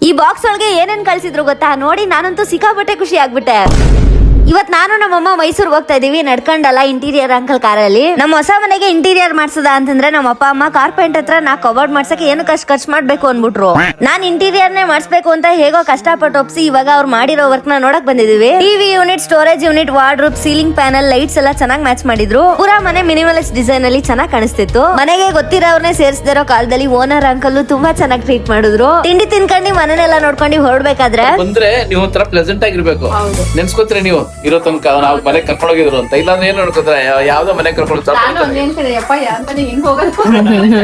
ಈ ಬಾಕ್ಸ್ ಒಳಗೆ ಏನೇನ್ ಕಳ್ಸಿದ್ರು ಗೊತ್ತಾ? ನೋಡಿ ನಾನಂತೂ ಸಿಕ್ಕಾಪಟ್ಟೆ ಖುಷಿ ಆಗ್ಬಿಟ್ಟೆ. ಇವತ್ ನಾನು ನಮ್ಮಮ್ಮ ಮೈಸೂರ್ ಹೋಗ್ತಾ ಇದೀವಿ, ನಡ್ಕೊಂಡಲ್ಲ ಇಂಟೀರಿಯರ್ ಅಂಕಲ್ ಕಾರಲ್ಲಿ. ನಮ್ಮ ಹೊಸ ಮನೆಗೆ ಇಂಟೀರಿಯರ್ ಮಾಡ್ಸದ ಅಂತಂದ್ರೆ ನಮ್ಮ ಅಪ್ಪ ಅಮ್ಮ ಕಾರ್ಪೆಂಟ್ ಹತ್ರ ನಾ ಕಬರ್ಡ್ ಮಾಡ್ಸಕ್ಕೆ ಏನು ಖರ್ಚು ಮಾಡ್ಬೇಕು ಅನ್ಬಿಟ್ರು. ನಾನ್ ಇಂಟೀರಿಯರ್ ನೇ ಮಾಡಿಸ್ಬೇಕು ಅಂತ ಹೇಗೋ ಕಷ್ಟಪಟ್ಟು ಒಪ್ಸಿ ಇವಾಗ ಅವ್ರು ಮಾಡಿರೋ ವರ್ಕ್ ನ ನೋಡಕ್ ಬಂದಿದೀವಿ. TV unit, storage unit, wardrobe, ceiling panel, lights ಎಲ್ಲ ಚೆನ್ನಾಗಿ ಮ್ಯಾಚ್ ಮಾಡಿದ್ರು. ಪೂರಾ ಮನೆ ಮಿನಿಮಲಿಸ್ಟ್ ಡಿಸೈನ್ ಅಲ್ಲಿ ಚೆನ್ನಾಗಿ ಕಾಣಿಸ್ತಿತ್ತು. ಮನೆಗೆ ಗೊತ್ತಿರೋರ್ನೇ ಸೇರಿಸದಿರೋ ಕಾಲದಲ್ಲಿ ಓನರ್ ಅಂಕಲ್ ತುಂಬಾ ಚೆನ್ನಾಗಿ ಟ್ರೀಟ್ ಮಾಡಿದ್ರು. ತಿಂಡಿ ತಿನ್ಕೊಂಡು ಮನೆನೆಲ್ಲ ನೋಡ್ಕೊಂಡು ಹೊರಡ್ಬೇಕಾದ್ರೆ ಬಂದ್ರೆ ನೀವು ಒಂಥರ ಪ್ಲೆಸೆಂಟ್ ಆಗಿರ್ಬೇಕು. ನೆನ್ಸ್ಕೊತೀರಿ ನೀವು ಇರೋ ತನಕ ನಾವು ಮನೆ ಕರ್ಕೊಂಡು ಹೋಗಿದ್ರು ಅಂತ. ಇಲ್ಲಾಂದ್ರೆ ಏನ್ ನೋಡ್ಕೋತಾರೆ, ಯಾವ್ದೋ ಮನೆ ಕರ್ಕೊಂಡು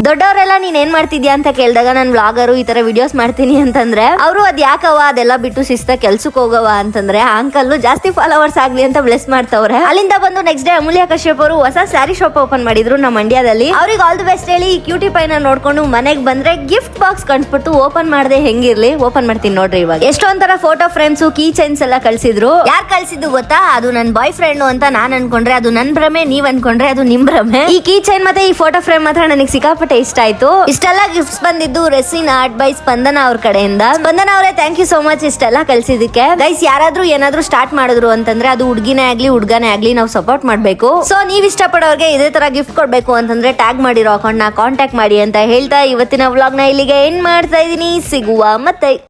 ದೊಡ್ಡವರೆಲ್ಲ ನೀನ್ ಏನ್ ಮಾಡ್ತಿದ್ಯಾ ಅಂತ ಕೇಳಿದಾಗ ನಾನು ಬ್ಲಾಗರು ಈ ತರ ವಿಡಿಯೋಸ್ ಮಾಡ್ತೀನಿ ಅಂತಂದ್ರೆ ಅವರು ಅದ್ ಯಾಕವ ಅದೆಲ್ಲ ಬಿಟ್ಟು ಶಿಸ್ತ ಕೆಲ್ಸಕ್ಕೆ ಹೋಗವ ಅಂತಂದ್ರೆ ಆ ಅಂಕಲ್ ಜಾಸ್ತಿ ಫಾಲೋವರ್ಸ್ ಆಗ್ಲಿ ಅಂತ ಬ್ಲೆಸ್ ಮಾಡ್ತವ್ರೆ. ಅಲ್ಲಿಂದ ಬಂದು ನೆಕ್ಸ್ಟ್ ಡೇ ಅಮೂಲ್ಯ ಕಶ್ಯಪ್ ಅವರು ಹೊಸ ಸ್ಯಾರಿ ಶಾಪ್ ಓಪನ್ ಮಾಡಿದ್ರು ನಮ್ಮ ಮಂಡ್ಯದಲ್ಲಿ. ಅವ್ರಿಗೆ ಆಲ್ ದಿ ಬೆಸ್ಟ್ ಹೇಳಿ ಈ ಕ್ಯೂಟಿ ಪೈನ ನೋಡ್ಕೊಂಡು ಮನೆಗ್ ಬಂದ್ರೆ ಗಿಫ್ಟ್ ಬಾಕ್ಸ್ ಕಣ್ಸ್ಬಿಟ್ಟು ಓಪನ್ ಮಾಡದೆ ಹೆಂಗಿರ್ಲಿ ಓಪನ್ ಮಾಡ್ತೀನಿ ನೋಡ್ರಿ. ಇವಾಗ ಎಷ್ಟೊಂಥರ ಫೋಟೋ ಫ್ರೇಮ್ಸ್, ಕೀ ಚೈನ್ಸ್ ಎಲ್ಲ ಕಳ್ಸಿದ್ರು. ಯಾರು ಕಳ್ಸಿದ್ದು ಗೊತ್ತಾ? ಅದು ನನ್ ಬಾಯ್ ಫ್ರೆಂಡ್ ಅಂತ ನಾನ್ ಅನ್ಕೊಂಡ್ರೆ ಅದು ನನ್ ಭ್ರಮೆ, ನೀವ್ ಅನ್ಕೊಂಡ್ರೆ ಅದು ನಿಮ್ ಭ್ರಮೆ. ಈ ಕೀ ಚೈನ್ ಮತ್ತೆ ಈ ಫೋಟೋ ಫ್ರೇಮ್ ಮಾತ್ರ ನನಗೆ ಸಿಕ್ಕಾಪಟ್ಟೆ ಇಷ್ಟ ಆಯ್ತು. ಇಷ್ಟೆಲ್ಲ ಗಿಫ್ಟ್ಸ್ ಬಂದಿದ್ದು ರೆಸಿನ್ ಆರ್ಟ್ ಬೈ ಸ್ಪಂದನ ಅವ್ರ ಕಡೆಯಿಂದ. ಸ್ಪಂದನ ಅವರೇ ಥ್ಯಾಂಕ್ ಯು ಸೋ ಮಚ್ ಇಷ್ಟೆಲ್ಲ ಕಳ್ಸಿದಕ್ಕೆ. ಗೈಸ್, ಯಾರಾದ್ರೂ ಏನಾದ್ರೂ ಸ್ಟಾರ್ಟ್ ಮಾಡಿದ್ರು ಅಂತಂದ್ರೆ ಅದು ಹುಡ್ಗಿನೇ ಆಗ್ಲಿ ಹುಡ್ಗನೇ ಆಗ್ಲಿ ನಾವು ಸಪೋರ್ಟ್ ಮಾಡ್ಬೇಕು. ಸೊ ನೀವ್ ಇಷ್ಟಪಡೋರ್ಗೆ ಇದೇ ತರ ಗಿಫ್ಟ್ ಕೊಡ್ಬೇಕು ಅಂತಂದ್ರೆ ಟ್ಯಾಗ್ ಮಾಡಿರೋ ಅಕೌಂಟ್ ನ ಕಾಂಟ್ಯಾಕ್ಟ್ ಮಾಡಿ ಅಂತ ಹೇಳ್ತಾ ಇವತ್ತಿನ ವ್ಲಾಗ್ ನ ಇಲ್ಲಿಗೆ ಎಂಡ್ ಮಾಡ್ತಾ ಇದೀನಿ. ಸಿಗುವ ಮತ್ತೆ.